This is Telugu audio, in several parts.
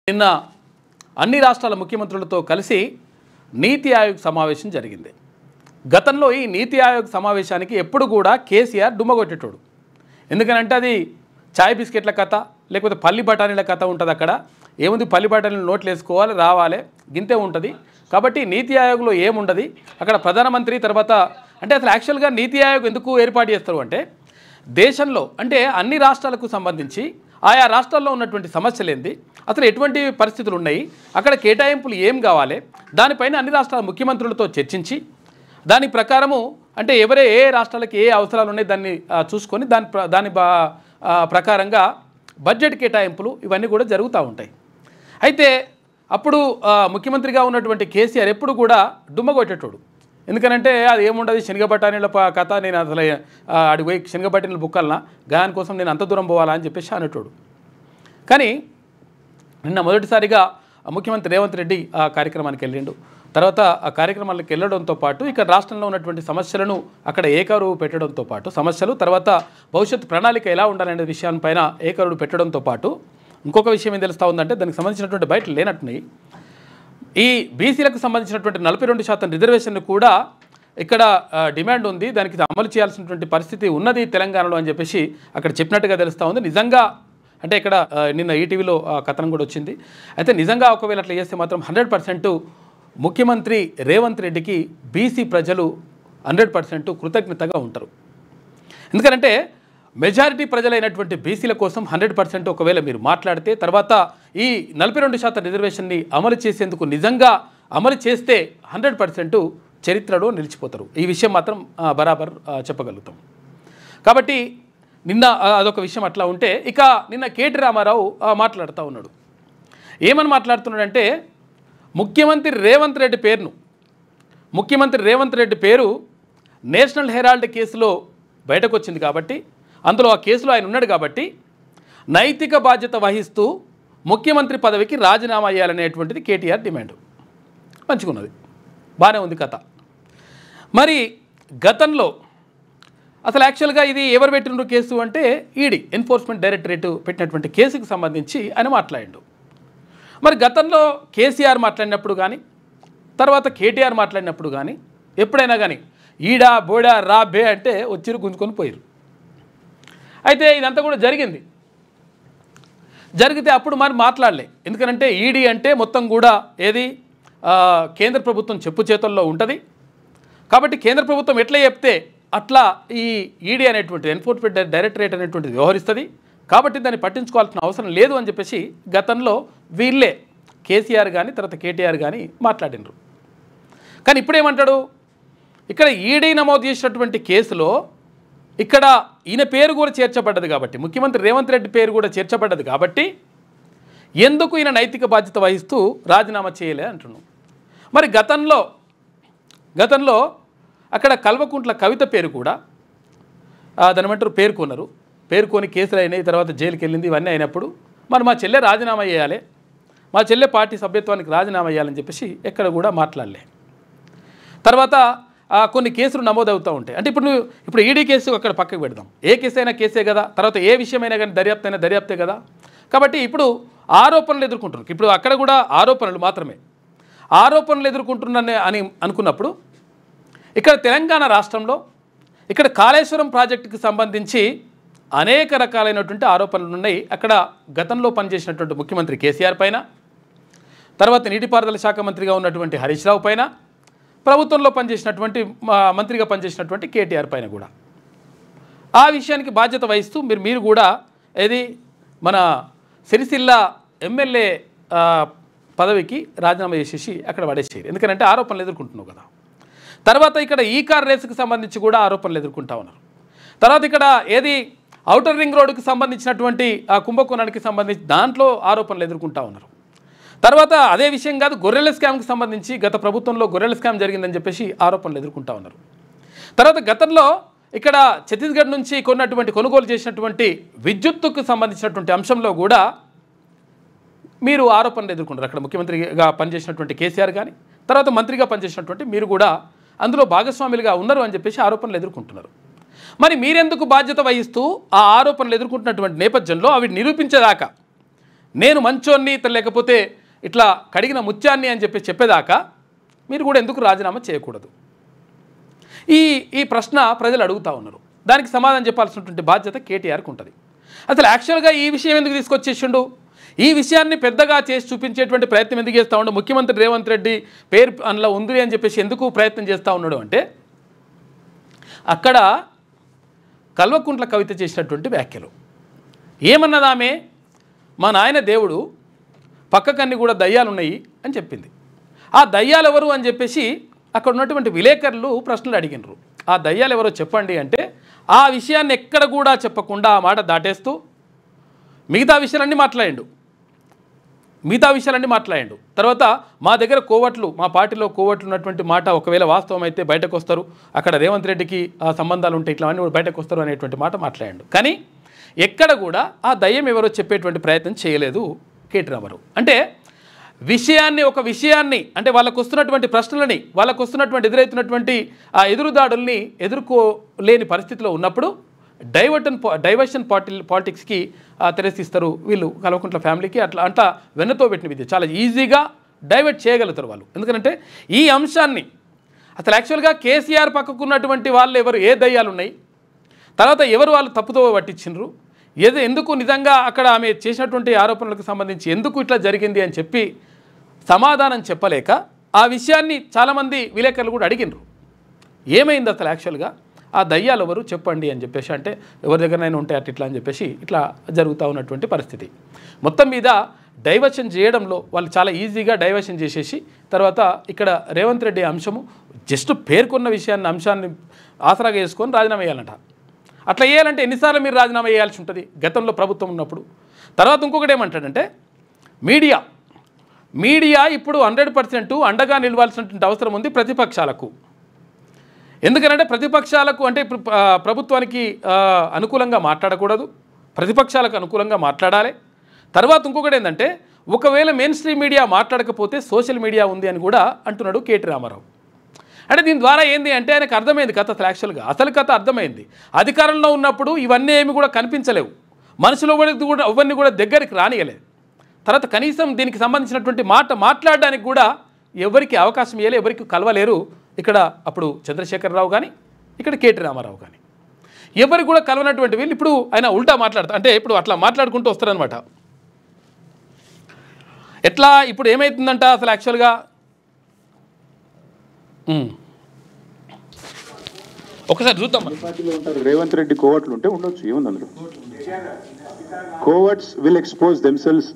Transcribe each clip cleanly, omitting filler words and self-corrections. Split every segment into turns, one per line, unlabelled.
నిన్న అన్ని రాష్ట్రాల ముఖ్యమంత్రులతో కలిసి నీతి ఆయోగ్ సమావేశం జరిగింది. గతంలో ఈ నీతి ఆయోగ్ సమావేశానికి ఎప్పుడు కూడా కేసీఆర్ డుమ్మగొట్టేటోడు. ఎందుకనంటే అది చాయ్ బిస్కెట్ల కథ లేకపోతే పల్లి బఠానీల కథ ఉంటుంది. అక్కడ ఏముంది, పల్లి బఠానీలు నోట్లు వేసుకోవాలి, రావాలి, గింతే ఉంటుంది. కాబట్టి నీతి ఆయోగ్లో ఏముండదు. అక్కడ ప్రధానమంత్రి తర్వాత అంటే అసలు యాక్చువల్గా నీతి ఆయోగ్ ఎందుకు ఏర్పాటు చేస్తారు అంటే దేశంలో అంటే అన్ని రాష్ట్రాలకు సంబంధించి ఆయా రాష్ట్రాల్లో ఉన్నటువంటి సమస్యలు ఏంది, అసలు ఎటువంటి పరిస్థితులు ఉన్నాయి, అక్కడ కేటాయింపులు ఏం కావాలి, దానిపైన అన్ని రాష్ట్రాల ముఖ్యమంత్రులతో చర్చించి దాని ప్రకారము అంటే ఏ రాష్ట్రాలకు ఏ అవసరాలు ఉన్నాయి దాన్ని చూసుకొని దాని ప్రకారంగా బడ్జెట్ కేటాయింపులు ఇవన్నీ కూడా జరుగుతూ ఉంటాయి. అయితే అప్పుడు ముఖ్యమంత్రిగా ఉన్నటువంటి కేసీఆర్ ఎప్పుడు కూడా డుమ్మగొట్టేటోడు. ఎందుకనంటే అది ఏముండదు, శనగబట్టానీల కథ, నేను అసలు అడిగిపోయి శనగబట్టానీల బుక్కలనా గాని కోసం నేను అంత దూరం పోవాలా అని చెప్పేసి అనేటోడు. కానీ నిన్న మొదటిసారిగా ముఖ్యమంత్రి రేవంత్ రెడ్డి ఆ కార్యక్రమానికి వెళ్ళిండు. తర్వాత ఆ కార్యక్రమాలకు వెళ్ళడంతో పాటు ఇక్కడ రాష్ట్రంలో ఉన్నటువంటి సమస్యలను అక్కడ ఏకరువు పెట్టడంతో పాటు సమస్యలు తర్వాత భవిష్యత్ ప్రణాళిక ఎలా ఉండాలనే విషయాలపైన ఏకరువు పెట్టడంతో పాటు ఇంకొక విషయం ఏం తెలుస్తూ ఉందంటే దానికి సంబంధించినటువంటి బయట లేనట్టున్నాయి. ఈ బీసీలకు సంబంధించినటువంటి 42% రిజర్వేషన్ను కూడా ఇక్కడ డిమాండ్ ఉంది, దానికి అమలు చేయాల్సినటువంటి పరిస్థితి ఉన్నది తెలంగాణలో అని చెప్పేసి అక్కడ చెప్పినట్టుగా తెలుస్తూ ఉంది. నిజంగా అంటే ఇక్కడ నిన్న ఈటీవీలో కథనం కూడా వచ్చింది. అయితే నిజంగా ఒకవేళ అట్లా చేస్తే మాత్రం 100% ముఖ్యమంత్రి రేవంత్ రెడ్డికి బీసీ ప్రజలు 100% కృతజ్ఞతగా ఉంటారు. ఎందుకంటే మెజారిటీ ప్రజలైనటువంటి బీసీల కోసం 100% ఒకవేళ మీరు మాట్లాడితే తర్వాత ఈ 42% రిజర్వేషన్ని అమలు చేసేందుకు నిజంగా అమలు చేస్తే 100% చరిత్రలో నిలిచిపోతారు. ఈ విషయం మాత్రం బరాబర్ చెప్పగలుగుతాం. కాబట్టి నిన్న అదొక విషయం అట్లా ఉంటే ఇక నిన్న కేటీ రామారావు మాట్లాడుతూ ఉన్నాడు. ఏమని మాట్లాడుతున్నాడంటే ముఖ్యమంత్రి రేవంత్ రెడ్డి పేరు నేషనల్ హెరాల్డ్ కేసులో బయటకు వచ్చింది కాబట్టి అందులో ఆ కేసులో ఆయన ఉన్నాడు కాబట్టి నైతిక బాధ్యత వహిస్తూ ముఖ్యమంత్రి పదవికి రాజీనామా చేయాలనేటువంటిది కేటీఆర్ డిమాండ్. మంచిగున్నది, బాగానే ఉంది కథ. మరి గతంలో అసలు యాక్చువల్గా ఇది ఎవరు పెట్టిన కేసు అంటే ఈడీ ఎన్ఫోర్స్మెంట్ డైరెక్టరేట్ పెట్టినటువంటి కేసుకు సంబంధించి ఆయన మాట్లాడిండు. మరి గతంలో కేసీఆర్ మాట్లాడినప్పుడు కానీ తర్వాత కేటీఆర్ మాట్లాడినప్పుడు కానీ ఎప్పుడైనా కానీ ఈడా బోడా రా బే అంటే వచ్చిరు గుంజుకొని పోయారు. అయితే ఇదంతా కూడా జరిగితే అప్పుడు మరి మాట్లాడలే. ఎందుకంటే ఈడీ అంటే మొత్తం కూడా ఏది కేంద్ర ప్రభుత్వం చెప్పు చేతుల్లో ఉంటుంది కాబట్టి కేంద్ర ప్రభుత్వం ఎట్లా చెప్తే అట్లా ఈ ఈడీ అనేటువంటి ఎన్ఫోర్స్మెంట్ డైరెక్టరేట్ అనేటువంటిది వ్యవహరిస్తుంది కాబట్టి దాన్ని పట్టించుకోవాల్సిన అవసరం లేదు అని చెప్పేసి గతంలో వీళ్ళే కేసీఆర్ కానీ తర్వాత కేటీఆర్ కానీ మాట్లాడినరు. కానీ ఇప్పుడేమంటాడు, ఇక్కడ ఈడీ నమోదు చేసినటువంటి కేసులో ఇక్కడ ఈయన పేరు కూడా చేర్చబడ్డది కాబట్టి ముఖ్యమంత్రి రేవంత్ రెడ్డి పేరు కూడా చేర్చబడ్డది కాబట్టి ఎందుకు ఈయన నైతిక బాధ్యత వహిస్తూ రాజీనామా చేయలే అంటున్నాం. మరి గతంలో అక్కడ కల్వకుంట్ల కవిత పేరు కూడా దానిమంటారు పేర్కొని కేసులు అయినాయి, తర్వాత జైలుకి వెళ్ళింది, ఇవన్నీ అయినప్పుడు మరి మా చెల్లె రాజీనామా చేయాలి, మా చెల్లె పార్టీ సభ్యత్వానికి రాజీనామా చేయాలని చెప్పేసి ఎక్కడ కూడా మాట్లాడలే. తర్వాత కొన్ని కేసులు నమోదవుతూ ఉంటాయి. అంటే ఇప్పుడు ఈడీ కేసు అక్కడ పక్కకు పెడదాం, ఏ కేసు అయినా కేసే కదా, తర్వాత ఏ విషయమైనా కానీ దర్యాప్తు అయినా దర్యాప్తే కదా. కాబట్టి ఇప్పుడు ఆరోపణలు ఎదుర్కొంటున్నారు. ఇప్పుడు అక్కడ కూడా ఆరోపణలు మాత్రమే ఎదుర్కొంటున్నారని అనుకున్నప్పుడు ఇక్కడ తెలంగాణ రాష్ట్రంలో ఇక్కడ కాళేశ్వరం ప్రాజెక్టుకి సంబంధించి అనేక రకాలైనటువంటి ఆరోపణలు ఉన్నాయి. అక్కడ గతంలో పనిచేసినటువంటి ముఖ్యమంత్రి కేసీఆర్ పైన, తర్వాత నీటిపారుదల శాఖ మంత్రిగా ఉన్నటువంటి హరీష్ రావు పైన, ప్రభుత్వంలో పనిచేసినటువంటి మంత్రిగా పనిచేసినటువంటి కేటీఆర్ పైన కూడా ఆ విషయానికి బాధ్యత వహిస్తూ మీరు కూడా ఏది మన సిరిసిల్ల ఎమ్మెల్యే పదవికి రాజీనామా చేసేసి అక్కడ పడేసేయారు. ఎందుకంటే ఆరోపణలు ఎదుర్కొంటున్నావు కదా. తర్వాత ఇక్కడ ఈ కార్ రేసుకు సంబంధించి కూడా ఆరోపణలు ఎదుర్కొంటా ఉన్నారు. తర్వాత ఇక్కడ ఏది ఔటర్ రింగ్ రోడ్డుకి సంబంధించినటువంటి ఆ కుంభకోణానికి సంబంధించి దాంట్లో ఆరోపణలు ఎదుర్కొంటా ఉన్నారు. తర్వాత అదే విషయం కాదు, గొర్రెల స్కామ్కి సంబంధించి గత ప్రభుత్వంలో గొర్రెల స్కామ్ జరిగిందని చెప్పేసి ఆరోపణలు ఎదుర్కొంటా ఉన్నారు. తర్వాత గతంలో ఇక్కడ ఛత్తీస్గఢ్ నుంచి కొనుగోలు చేసినటువంటి విద్యుత్తుకు సంబంధించినటువంటి అంశంలో కూడా మీరు ఆరోపణలు ఎదుర్కొంటారు. అక్కడ ముఖ్యమంత్రిగా పనిచేసినటువంటి కేసీఆర్ కానీ తర్వాత మంత్రిగా పనిచేసినటువంటి మీరు కూడా అందులో భాగస్వాములుగా ఉన్నారు అని చెప్పేసి ఆరోపణలు ఎదుర్కొంటున్నారు. మరి మీరెందుకు బాధ్యత వహిస్తూ ఆ ఆరోపణలు ఎదుర్కొంటున్నటువంటి నేపథ్యంలో అవి నేను మంచోన్ని లేకపోతే ఇట్లా కడిగిన ముత్యాన్ని అని చెప్పేదాకా మీరు కూడా ఎందుకు రాజీనామా చేయకూడదు? ఈ ప్రశ్న ప్రజలు అడుగుతూ ఉన్నారు. దానికి సమాధానం చెప్పాల్సినటువంటి బాధ్యత కేటీఆర్కి ఉంటుంది. అసలు యాక్చువల్గా ఈ విషయం ఎందుకు తీసుకొచ్చేసిండు? ఈ విషయాన్ని పెద్దగా చేసి చూపించేటువంటి ప్రయత్నం ఎందుకు చేస్తూ ఉన్నాడు? ముఖ్యమంత్రి రేవంత్ రెడ్డి పేరు అందులో ఉంది అని చెప్పేసి ఎందుకు ప్రయత్నం చేస్తూ ఉన్నాడు అంటే, అక్కడ కల్వకుంట్ల కవిత చేసినటువంటి వ్యాఖ్యలు ఏమన్నదామే, మా నాయన దేవుడు పక్కకన్నీ కూడా దయ్యాలు ఉన్నాయి అని చెప్పింది. ఆ దయ్యాలు ఎవరు అని చెప్పేసి అక్కడ ఉన్నటువంటి విలేకరులు ప్రశ్నలు అడిగినారు. ఆ దయ్యాలు ఎవరో చెప్పండి అంటే ఆ విషయాన్ని ఎక్కడ కూడా చెప్పకుండా ఆ మాట దాటేస్తూ మిగతా విషయాలన్నీ మాట్లాడాడు. తర్వాత మా దగ్గర కోవట్లు, మా పార్టీలో కోవట్లు ఉన్నటువంటి మాట ఒకవేళ వాస్తవం అయితే బయటకు వస్తారు, అక్కడ రేవంత్ రెడ్డికి ఆ సంబంధాలు ఉంటాయి, ఇట్లా అన్నీ కూడా బయటకు వస్తారు అనేటువంటి మాట మాట్లాడాడు. కానీ ఎక్కడ కూడా ఆ దయ్యం ఎవరో చెప్పేటువంటి ప్రయత్నం చేయలేదు కేటీ రామారావు. అంటే ఒక విషయాన్ని అంటే వాళ్ళకు వస్తున్నటువంటి ప్రశ్నలని, వాళ్ళకు వస్తున్నటువంటి ఎదురవుతున్నటువంటి ఆ ఎదురుదాడుల్ని ఎదుర్కోలేని పరిస్థితిలో ఉన్నప్పుడు డైవర్షన్ పాలిటిక్స్కి తెరసిస్తారు వీళ్ళు. కల్వకుంట్ల ఫ్యామిలీకి అట్లా వెన్నతో పెట్టిన విద్య చాలా ఈజీగా డైవర్ట్ చేయగలుగుతారు వాళ్ళు. ఎందుకంటే ఈ అంశాన్ని అసలు యాక్చువల్గా కేసీఆర్ పక్కకున్నటువంటి వాళ్ళు ఎవరు, ఏ దయ్యాలు ఉన్నాయి, తర్వాత ఎవరు వాళ్ళు తప్పుతో పట్టించినరు, ఎందుకు నిజంగా అక్కడ ఆమె చేసినటువంటి ఆరోపణలకు సంబంధించి ఎందుకు ఇట్లా జరిగింది అని చెప్పి సమాధానం చెప్పలేక ఆ విషయాన్ని చాలామంది విలేకరులు కూడా అడిగినరు. ఏమైంది అసలు యాక్చువల్గా ఆ దయ్యాలు ఎవరు చెప్పండి అని చెప్పేసి అంటే ఎవరి దగ్గరనైనా ఉంటే ఇట్లా అని చెప్పేసి ఇట్లా జరుగుతూ ఉన్నటువంటి పరిస్థితి. మొత్తం మీద డైవర్షన్ చేయడంలో వాళ్ళు చాలా ఈజీగా డైవర్షన్ చేసేసి తర్వాత ఇక్కడ రేవంత్ రెడ్డి అంశము జస్ట్ పేర్కొన్న అంశాన్ని ఆసరాగా చేసుకొని రాజీనామా చేయాలంట. అట్లా చేయాలంటే ఎన్నిసార్లు మీరు రాజీనామా చేయాల్సి ఉంటుంది గతంలో ప్రభుత్వం ఉన్నప్పుడు? తర్వాత ఇంకొకటి ఏమంటాడంటే మీడియా ఇప్పుడు 100% అండగా నిలవాల్సినటువంటి అవసరం ఉంది ప్రతిపక్షాలకు. ఎందుకంటే ప్రతిపక్షాలకు అంటే ప్రభుత్వానికి అనుకూలంగా మాట్లాడకూడదు, ప్రతిపక్షాలకు అనుకూలంగా మాట్లాడాలి. తర్వాత ఇంకొకటి ఏంటంటే ఒకవేళ మెయిన్ స్ట్రీమ్ మీడియా మాట్లాడకపోతే సోషల్ మీడియా ఉంది అని కూడా అంటున్నాడు కేటీ రామారావు. అంటే దీని ద్వారా ఏంది అంటే ఆయనకు అర్థమైంది కథ. యాక్చువల్గా అసలు కథ అర్థమైంది. అధికారంలో ఉన్నప్పుడు ఇవన్నీ ఏమి కూడా కనిపించలేవు, మనుషులు కూడా ఎవరిని కూడా దగ్గరికి రానియలేదు. తర్వాత కనీసం దీనికి సంబంధించినటువంటి మాట్లాడడానికి కూడా ఎవరికి అవకాశం ఇవ్వలే, ఎవరికి కలవలేరు. ఇక్కడ అప్పుడు చంద్రశేఖరరావు కానీ ఇక్కడ కేటీ రామారావు కానీ ఎవరికి కూడా కలవనటువంటి వీళ్ళు ఇప్పుడు ఆయన ఉల్టా మాట్లాడతారు. అంటే ఇప్పుడు అట్లా మాట్లాడుకుంటూ వస్తారనమాట. ఎట్లా ఇప్పుడు ఏమవుతుందంట అసలు యాక్చువల్గా ఒకసారి చూద్దాం.
రేవంత్ రెడ్డి కోవట్లు ఉంటే ఉండొచ్చు, ఏముంది అందులో. Coverts will expose themselves,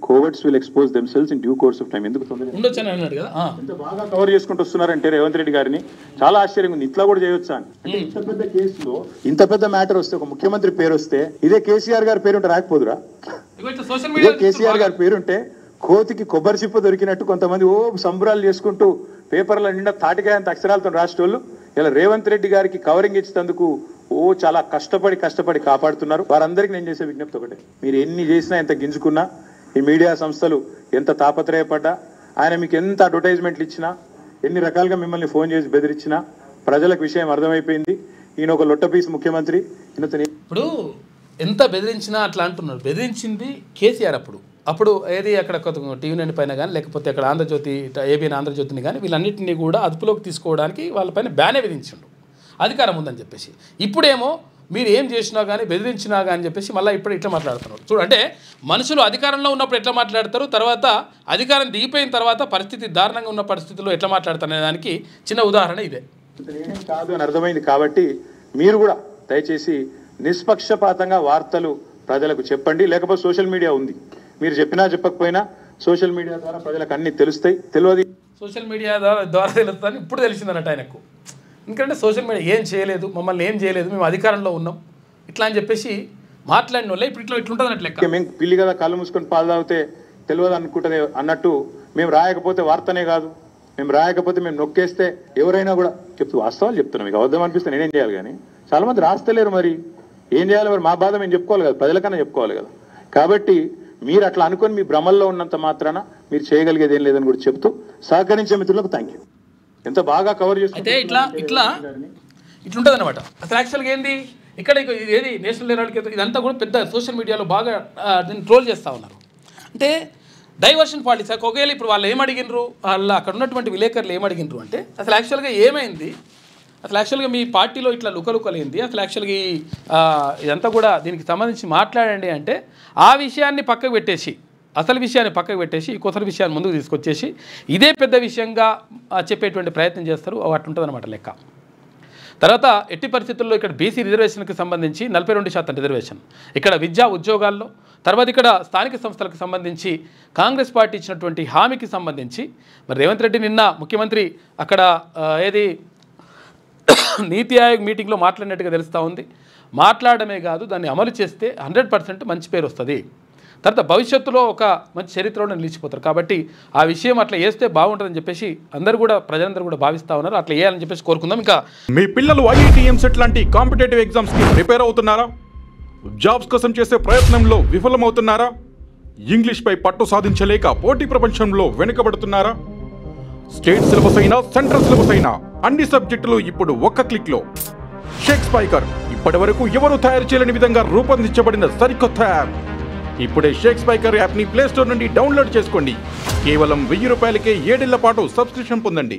coverts will expose themselves in due course of time. ఎందుకు ఎంత బాగా కవర్ చేసుకుంటూ వస్తున్నారంటే రేవంత్ రెడ్డి గారిని చాలా ఆశ్చర్యంగా ఉంది. ఇట్లా కూడా చేయొచ్చా అని. అంటే ఇంత పెద్ద కేసులో ఇంత పెద్ద మ్యాటర్ వస్తే, ఒక ముఖ్యమంత్రి పేరు వస్తే, ఇదే కేసీఆర్ గారి పేరుంటే రాకపోదురా? ఇదే కేసీఆర్ గారి పేరుంటే కోతికి కొబ్బరి చిప్ప దొరికినట్టు కొంతమంది సంబరాలు చేసుకుంటూ పేపర్ల నిండా తాటికాయంత అక్షరాలతో రాసేటోళ్ళు ఇలా రేవంత్ రెడ్డి గారికి కవరింగ్ ఇచ్చేందుకు చాలా కష్టపడి కాపాడుతున్నారు. వారందరికీ నేను చేసే విజ్ఞప్తి ఒకటే, మీరు ఎన్ని చేసినా, ఎంత గింజుకున్నా, ఈ మీడియా సంస్థలు ఎంత తాపత్రయపడ్డా, ఆయన మీకు ఎంత అడ్వర్టైజ్మెంట్లు ఇచ్చినా, ఎన్ని రకాలుగా మిమ్మల్ని ఫోన్ చేసి బెదిరించినా ప్రజలకు విషయం అర్థమైపోయింది. ఈయన ఒక లొట్టపీస్ ముఖ్యమంత్రి.
ఇప్పుడు ఎంత బెదిరించినా అట్లా అంటున్నారు. బెదిరించింది కేసీఆర్ అప్పుడు ఏది అక్కడ టీవీ నైన్ పైన కానీ లేకపోతే అక్కడ ఆంధ్రజ్యోతి, ఏబిఎన్ ఆంధ్రజ్యోతిని కానీ వీళ్ళన్నింటినీ కూడా అదుపులోకి తీసుకోవడానికి వాళ్ళపైన బ్యానే విధించిండు, అధికారం ఉందని చెప్పేసి. ఇప్పుడేమో మీరు ఏం చేసినా కానీ బెదిరించినా కానీ చెప్పేసి మళ్ళీ ఇప్పుడు ఇట్లా మాట్లాడుతున్నారు. చూడంటే మనుషులు అధికారంలో ఉన్నప్పుడు ఎట్లా మాట్లాడతారు, తర్వాత అధికారం దిగిపోయిన తర్వాత పరిస్థితి దారుణంగా ఉన్న పరిస్థితుల్లో ఎట్లా మాట్లాడతారు అనే దానికి చిన్న ఉదాహరణ ఇదే.
కాదు అని అర్థమైంది. కాబట్టి మీరు కూడా దయచేసి నిష్పక్షపాతంగా వార్తలు ప్రజలకు చెప్పండి. లేకపోతే సోషల్ మీడియా ఉంది, మీరు చెప్పినా చెప్పకపోయినా సోషల్ మీడియా ద్వారా ప్రజలకు అన్ని తెలుస్తాయి. తెలియదు
సోషల్ మీడియా ద్వారా తెలుస్తుందని ఇప్పుడు తెలిసిందన్నట్టు ఆయనకు. ఎందుకంటే సోషల్ మీడియా ఏం చేయలేదు, మమ్మల్ని ఏం చేయలేదు, మేము అధికారంలో ఉన్నాం ఇట్లా అని చెప్పేసి మాట్లాడిన వాళ్ళే ఇప్పుడు ఇట్లుంటుంది అట్లెక్క.
మేము పిల్లి కదా కళ్ళు మూసుకొని పాలు తాగితే తెలియదు అనుకుంటుంది అన్నట్టు, మేము రాయకపోతే వార్తనే కాదు, మేము రాయకపోతే మేము నొక్కేస్తే ఎవరైనా కూడా చెప్తూ వాస్తవాలు చెప్తున్నాం. మీకు అబద్ధం అనిపిస్తే నేనేం చేయాలి? కానీ చాలా మంది రాస్తలేరు, మరి ఏం చేయాలి? మరి మా బాధ మేము చెప్పుకోవాలి కదా, ప్రజలకన్నా చెప్పుకోవాలి కదా. కాబట్టి మీరు అట్లా అనుకొని మీ భ్రమల్లో ఉన్నంత మాత్రాన మీరు చేయగలిగేది ఏం లేదని కూడా చెప్తూ సహకరించే మిత్రులకు థ్యాంక్ యూ. ఎంత బాగా కవర్ చేస్తే
ఇట్లుంటుంది అనమాట. అసలు యాక్చువల్గా ఏంది, ఇక్కడ ఏది నేషనల్ హెరాల్డ్కి ఇదంతా కూడా పెద్ద సోషల్ మీడియాలో బాగా దీన్ని ట్రోల్ చేస్తూ ఉన్నారు. అంటే డైవర్షన్ పాలిటిక్స్. ఒకవేళ ఇప్పుడు వాళ్ళు ఏమడిగినరు, వాళ్ళు అక్కడ ఉన్నటువంటి విలేకరులు ఏమడిగినరు అంటే అసలు యాక్చువల్గా ఏమైంది, అసలు యాక్చువల్గా మీ పార్టీలో ఇట్లా లుకలుకలేంది, అసలు యాక్చువల్గా ఇదంతా కూడా దీనికి సంబంధించి మాట్లాడండి అంటే ఆ విషయాన్ని పక్కకు పెట్టేసి, అసలు విషయాన్ని పక్కకు పెట్టేసి ఈ కొత్త విషయాన్ని ముందుకు తీసుకొచ్చేసి ఇదే పెద్ద విషయంగా చెప్పేటువంటి ప్రయత్నం చేస్తారు. అట్లుంటుంది అనమాట లెక్క. తర్వాత ఎట్టి పరిస్థితుల్లో ఇక్కడ బీసీ రిజర్వేషన్కి సంబంధించి 42% రిజర్వేషన్, ఇక్కడ విద్యా ఉద్యోగాల్లో, తర్వాత ఇక్కడ స్థానిక సంస్థలకు సంబంధించి కాంగ్రెస్ పార్టీ ఇచ్చినటువంటి హామీకి సంబంధించి మరి రేవంత్ రెడ్డి నిన్న ముఖ్యమంత్రి అక్కడ ఏది నీతి ఆయోగ్ మీటింగ్లో మాట్లాడినట్టుగా తెలుస్తూ ఉంది. మాట్లాడమే కాదు, దాన్ని అమలు చేస్తే 100% మంచి పేరు వస్తుంది, తర్వాత భవిష్యత్తులో ఒక మంచి చరిత్రలో నిలిచిపోతారు. కాబట్టి ఆ విషయం అట్లా చేస్తే బాగుంటుందని చెప్పేసి అందరూ కూడా ప్రజలందరూ కూడా భావిస్తూ ఉన్నారు. అట్లా చేయాలని చెప్పేసి కోరుకుందాం. ఇంకా
మీ పిల్లలు ఐఐటి ఎంసెట్ లాంటి కాంపిటేటివ్ ఎగ్జామ్స్కి ప్రిపేర్ అవుతున్నారా? జాబ్స్ కోసం చేసే ప్రయత్నంలో విఫలమవుతున్నారా? ఇంగ్లీష్పై పట్టు సాధించలేక పోటీ ప్రపంచంలో వెనుకబడుతున్నారా? స్టేట్ సిలబస్ అయినా సెంట్రల్ సిలబస్ అయినా అన్ని సబ్జెక్టులు ఇప్పుడు ఒక్క క్లిక్లో. షేక్ స్పైకర్ ఇప్పటి వరకు ఎవరు తయారు చేయలేని విధంగా రూపొందించబడిన సరికొత్త యాప్. ఇప్పుడే షేక్ స్పైకర్ యాప్ని ప్లేస్టోర్ నుండి డౌన్లోడ్ చేసుకోండి. కేవలం 1000 రూపాయలకే 7 ఏళ్ల పాటు సబ్స్క్రిప్షన్ పొందండి.